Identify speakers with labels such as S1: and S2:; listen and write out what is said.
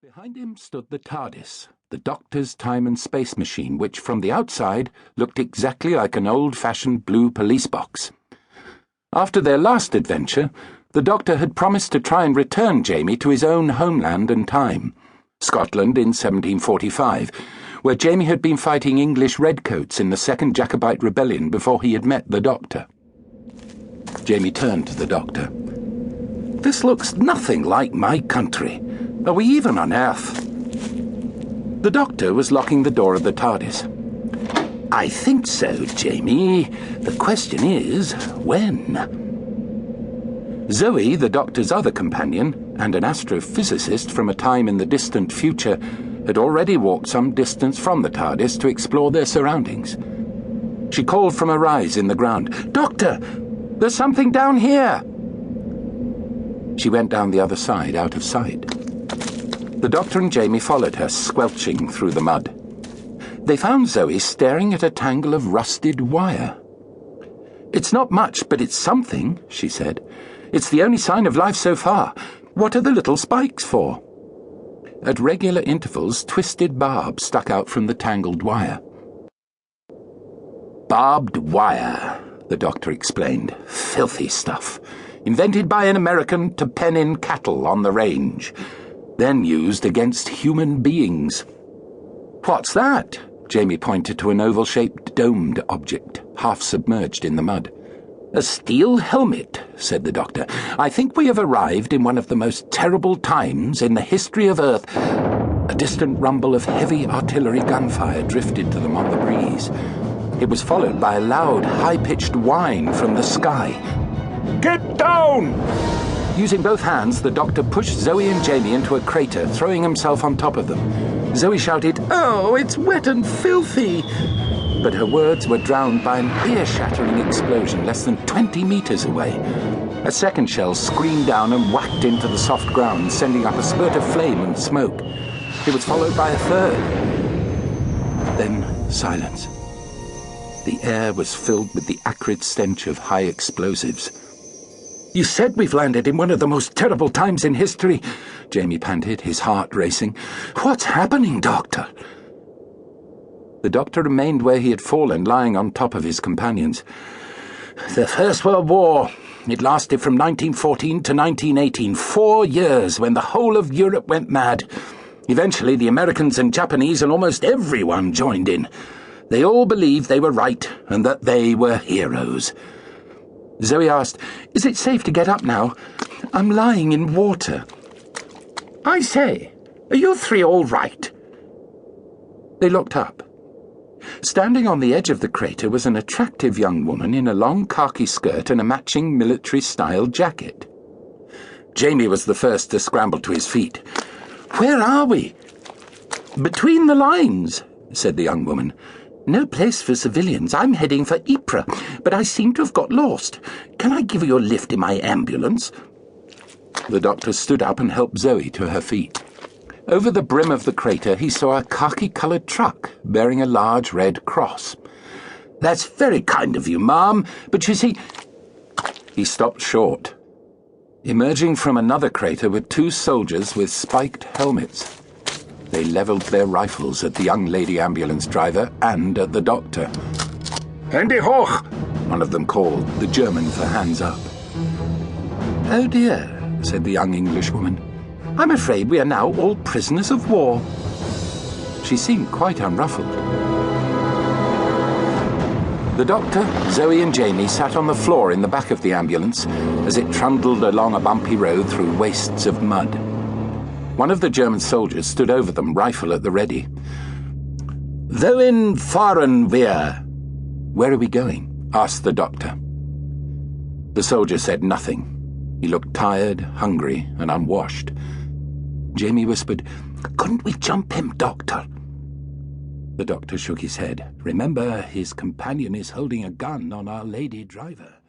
S1: Behind him stood the TARDIS, the Doctor's time and space machine, which from the outside looked exactly like an old-fashioned blue police box. After their last adventure, the Doctor had promised to try and return Jamie to his own homeland and time, Scotland in 1745, where Jamie had been fighting English redcoats in the Second Jacobite Rebellion before he had met the Doctor. Jamie turned to the Doctor. "This looks nothing like my country. Are we even on Earth?" The Doctor was locking the door of the TARDIS. "I think so, Jamie. The question is, when?" Zoe, the Doctor's other companion, and an astrophysicist from a time in the distant future, had already walked some distance from the TARDIS to explore their surroundings. She called from a rise in the ground, "Doctor, there's something down here!" She went down the other side, out of sight. The Doctor and Jamie followed her, squelching through the mud. They found Zoe staring at a tangle of rusted wire. "It's not much, but it's something," she said. "It's the only sign of life so far. What are the little spikes for?" At regular intervals, twisted barbs stuck out from the tangled wire. "Barbed wire," the Doctor explained. "Filthy stuff. Invented by an American to pen in cattle on the range. Then used against human beings." "What's that?" Jamie pointed to an oval-shaped domed object, half submerged in the mud. "A steel helmet," said the Doctor. "I think we have arrived in one of the most terrible times in the history of Earth." A distant rumble of heavy artillery gunfire drifted to them on the breeze. It was followed by a loud, high-pitched whine from the sky. "Get down!" Using both hands, the Doctor pushed Zoe and Jamie into a crater, throwing himself on top of them. Zoe shouted, "Oh, it's wet and filthy!" But her words were drowned by an ear-shattering explosion less than 20 meters away. A second shell screamed down and whacked into the soft ground, sending up a spurt of flame and smoke. It was followed by a third. Then silence. The air was filled with the acrid stench of high explosives. "You said we've landed in one of the most terrible times in history," Jamie panted, his heart racing. "What's happening, Doctor?" The Doctor remained where he had fallen, lying on top of his companions. "The First World War. It lasted from 1914 to 1918, 4 years when the whole of Europe went mad. Eventually the Americans and Japanese and almost everyone joined in. They all believed they were right and that they were heroes." Zoe asked, "Is it safe to get up now? I'm lying in water." "I say, are you three all right?" They looked up. Standing on the edge of the crater was an attractive young woman in a long khaki skirt and a matching military-style jacket. Jamie was the first to scramble to his feet. "Where are we?" "Between the lines," said the young woman. "No place for civilians. I'm heading for Ypres, but I seem to have got lost. Can I give you a lift in my ambulance?" The Doctor stood up and helped Zoe to her feet. Over the brim of the crater he saw a khaki-coloured truck bearing a large red cross. "That's very kind of you, ma'am, but you see—" He stopped short. Emerging from another crater were 2 soldiers with spiked helmets. They levelled their rifles at the young lady ambulance driver and at the Doctor. "Hände hoch!" one of them called, the German for hands up. "Oh dear," said the young Englishwoman. "I'm afraid we are now all prisoners of war." She seemed quite unruffled. The Doctor, Zoe and Jamie sat on the floor in the back of the ambulance as it trundled along a bumpy road through wastes of mud. One of the German soldiers stood over them, rifle at the ready. "Wohin fahren wir?" "Where are we going?" asked the Doctor. The soldier said nothing. He looked tired, hungry, and unwashed. Jamie whispered, "Couldn't we jump him, Doctor?" The Doctor shook his head. "Remember, his companion is holding a gun on our lady driver."